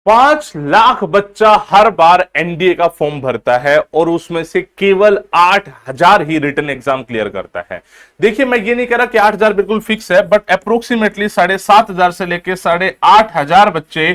5 लाख बच्चा हर बार एनडीए का फॉर्म भरता है और उसमें से केवल 8,000 ही रिटन एग्जाम क्लियर करता है। देखिए, मैं ये नहीं कह रहा कि 8,000 बिल्कुल फिक्स है, बट अप्रोक्सीमेटली 7,500 से लेकर 8,500 बच्चे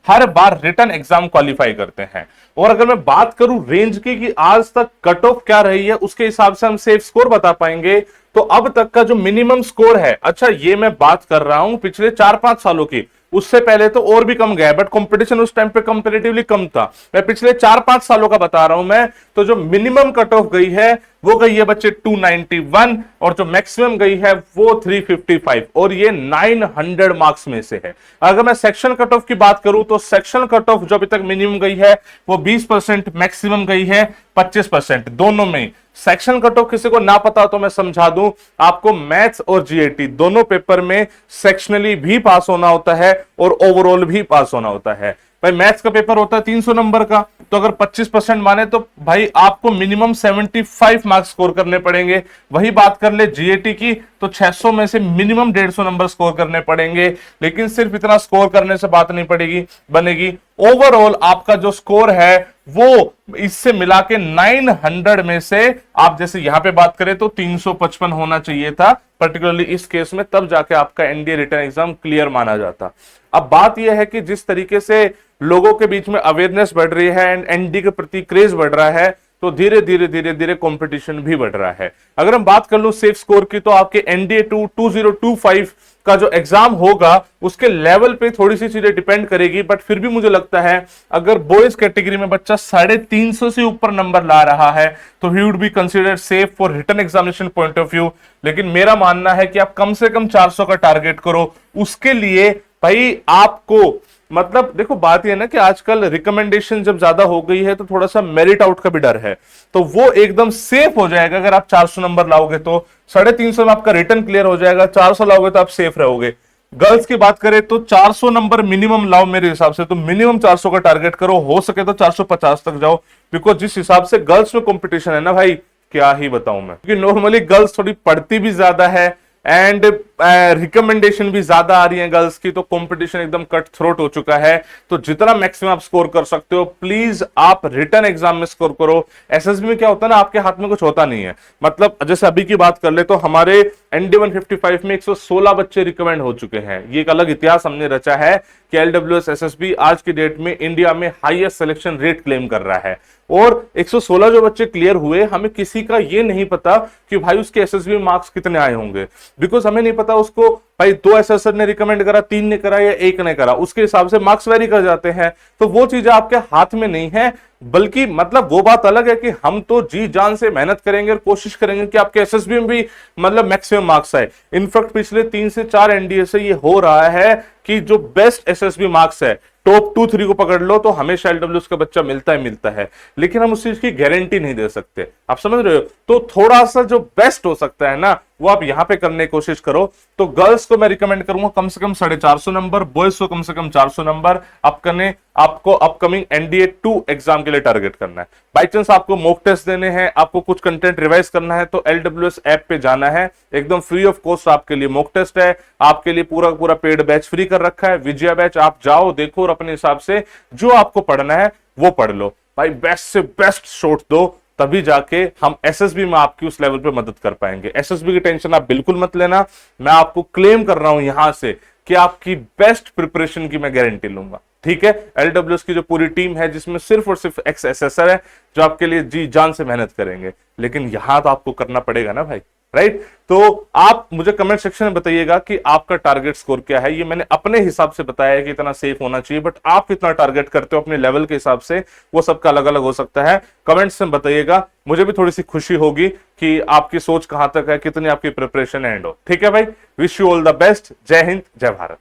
हर बार रिटन एग्जाम क्वालिफाई करते हैं। और अगर मैं बात करूं रेंज की कि आज तक कट ऑफ क्या रही है, उसके हिसाब से हम सेफ स्कोर बता पाएंगे। तो अब तक का जो मिनिमम स्कोर है, अच्छा ये मैं बात कर रहा हूं पिछले 4-5 सालों की, उससे पहले तो और भी कम गया, बट कंपटीशन उस टाइम पे कंपैरेटिवली कम था। मैं पिछले 4-5 सालों का बता रहा हूं मैं, तो जो मिनिमम कट ऑफ गई है वो गई है बच्चे 291 और जो मैक्सिमम गई है वो 355 और ये 900 मार्क्स में से है। अगर मैं सेक्शन कट ऑफ की बात करूं तो सेक्शन कट ऑफ जो अभी तक मिनिमम गई है वो 20%, मैक्सिमम गई है 25%, दोनों में। सेक्शन कट ऑफ किसी को ना पता तो मैं समझा दूं आपको, मैथ्स और जीएटी दोनों पेपर में सेक्शनली भी पास होना होता है और ओवरऑल भी पास होना होता है। भाई मैथ्स का पेपर होता है 300 नंबर का, तो अगर 25% माने तो भाई आपको मिनिमम 75 मार्क्स स्कोर करने पड़ेंगे। वही बात कर ले जीएटी की तो 600 में से मिनिमम 150 नंबर स्कोर करने पड़ेंगे। लेकिन सिर्फ इतना स्कोर करने से बात नहीं पड़ेगी बनेगी, ओवरऑल आपका जो स्कोर है वो इससे मिला के 900 में से आप जैसे यहां पे बात करें तो 355 होना चाहिए था, पर्टिकुलरली इस केस में, तब जाके आपका एनडीए रिटन एग्जाम क्लियर माना जाता। अब बात यह है कि जिस तरीके से लोगों के बीच में अवेयरनेस बढ़ रही है एंड एनडीए के प्रति क्रेज बढ़ रहा है, तो धीरे धीरे कंपटीशन भी बढ़ रहा है। अगर हम बात कर लो सेफ स्कोर की, तो आपके एनडीए 2025 का जो एग्जाम होगा उसके लेवल पे थोड़ी सी चीजें डिपेंड करेगी, बट फिर भी मुझे लगता है अगर बॉयज कैटेगरी में बच्चा 350 से ऊपर नंबर ला रहा है तो he would be considered safe for written examination point of view. लेकिन मेरा मानना है कि आप कम से कम 400 का टारगेट करो। उसके लिए भाई आपको, मतलब देखो बात यह ना कि आजकल रिकमेंडेशन जब ज्यादा हो गई है तो थोड़ा सा मेरिट आउट का भी डर है, तो वो एकदम सेफ हो जाएगा अगर आप 400 नंबर लाओगे तो 350 में आपका रिटर्न क्लियर हो जाएगा, 400 लाओगे तो आप सेफ रहोगे। गर्ल्स की बात करें तो 400 नंबर मिनिमम लाओ मेरे हिसाब से, तो मिनिमम 400 का टारगेट करो, हो सके तो 450 तक जाओ, बिकॉज जिस हिसाब से गर्ल्स में कंपटीशन है ना भाई, क्या ही बताऊं मैं, क्योंकि नॉर्मली गर्ल्स थोड़ी पढ़ती भी ज्यादा है एंड रिकमेंडेशन भी ज्यादा आ रही है गर्ल्स की, तो कंपटीशन एकदम कट थ्रोट हो चुका है। तो जितना मैक्सिमम आप स्कोर कर सकते हो प्लीज आप रिटन एग्जाम में स्कोर करो। एसएसबी में क्या होता है ना, आपके हाथ में कुछ होता नहीं है, मतलब जैसे अभी की बात कर ले तो हमारे एनडी 155 में 116 बच्चे रिकमेंड हो चुके हैं। ये एक अलग इतिहास हमने रचा है कि एलडब्ल्यूएस एसएसबी आज की डेट में इंडिया में हाईएस्ट सिलेक्शन रेट क्लेम कर रहा है। और 116 जो बच्चे क्लियर हुए, हमें किसी का ये नहीं पता कि भाई उसके एसएसबी मार्क्स कितने आए होंगे, बिकॉज हमें नहीं पता उसको भाई 2 एसएसर ने रिकमेंड करा, 3 ने करा या 1 ने करा, उसके हिसाब से मार्क्स वेरी कर जाते हैं। तो वो चीजें आपके हाथ में नहीं है, बल्कि मतलब वो बात अलग है कि हम तो जी जान से मेहनत करेंगे और कोशिश करेंगे कि आपके एसएसबी में भी मतलब मैक्सिमम मार्क्स आए। इनफैक्ट पिछले 3 से 4 एनडीए से ये हो रहा है कि जो बेस्ट एसएसबी मार्क्स है, टॉप 2-3 को पकड़ लो तो हमेशा एलडब्ल्यूएस का बच्चा मिलता है, लेकिन हम उस चीज की गारंटी नहीं दे सकते, आप समझ रहे हो। तो थोड़ा सा जो बेस्ट हो सकता है ना वो आप यहां पे करने की कोशिश करो। तो गर्ल्स को मैं रिकमेंड करूंगा कम से कम 450 नंबर, बॉयज को कम से कम 400 नंबर आपको अपकमिंग एनडीए 2 एग्जाम के लिए टारगेट करना है। बाई चांस आपको मॉक टेस्ट देने हैं, आपको कुछ कंटेंट रिवाइज करना है, तो एलडब्ल्यूएस ऐप पे जाना है, एकदम फ्री ऑफ कॉस्ट आपके लिए मॉक टेस्ट है, आपके लिए पूरा पेड बैच फ्री कर रखा है, विजया बैच। आप जाओ देखो और अपने हिसाब से जो आपको पढ़ना है वो पढ़ लो भाई, बेस्ट से बेस्ट शॉट दो, तभी जाके हम एसएसबी में आपकी उस लेवल पे मदद कर पाएंगे। एसएसबी की टेंशन आप बिल्कुल मत लेना, मैं आपको क्लेम कर रहा हूं यहां से कि आपकी बेस्ट प्रिपरेशन की मैं गारंटी लूंगा, ठीक है। एलडब्ल्यूएस की जो पूरी टीम है जिसमें सिर्फ और सिर्फ एक्स एसएसर है जो आपके लिए जी जान से मेहनत करेंगे, लेकिन यहां तो आपको करना पड़ेगा ना भाई, राइट। तो आप मुझे कमेंट सेक्शन में बताइएगा कि आपका टारगेट स्कोर क्या है। ये मैंने अपने हिसाब से बताया है कि इतना सेफ होना चाहिए, बट आप कितना टारगेट करते हो अपने लेवल के हिसाब से, वो सबका अलग अलग हो सकता है। कमेंट्स में बताइएगा, मुझे भी थोड़ी सी खुशी होगी कि आपकी सोच कहां तक है, कितनी आपकी प्रिपरेशन एंड हो, ठीक है भाई। Wish you all the best. जय हिंद, जय भारत।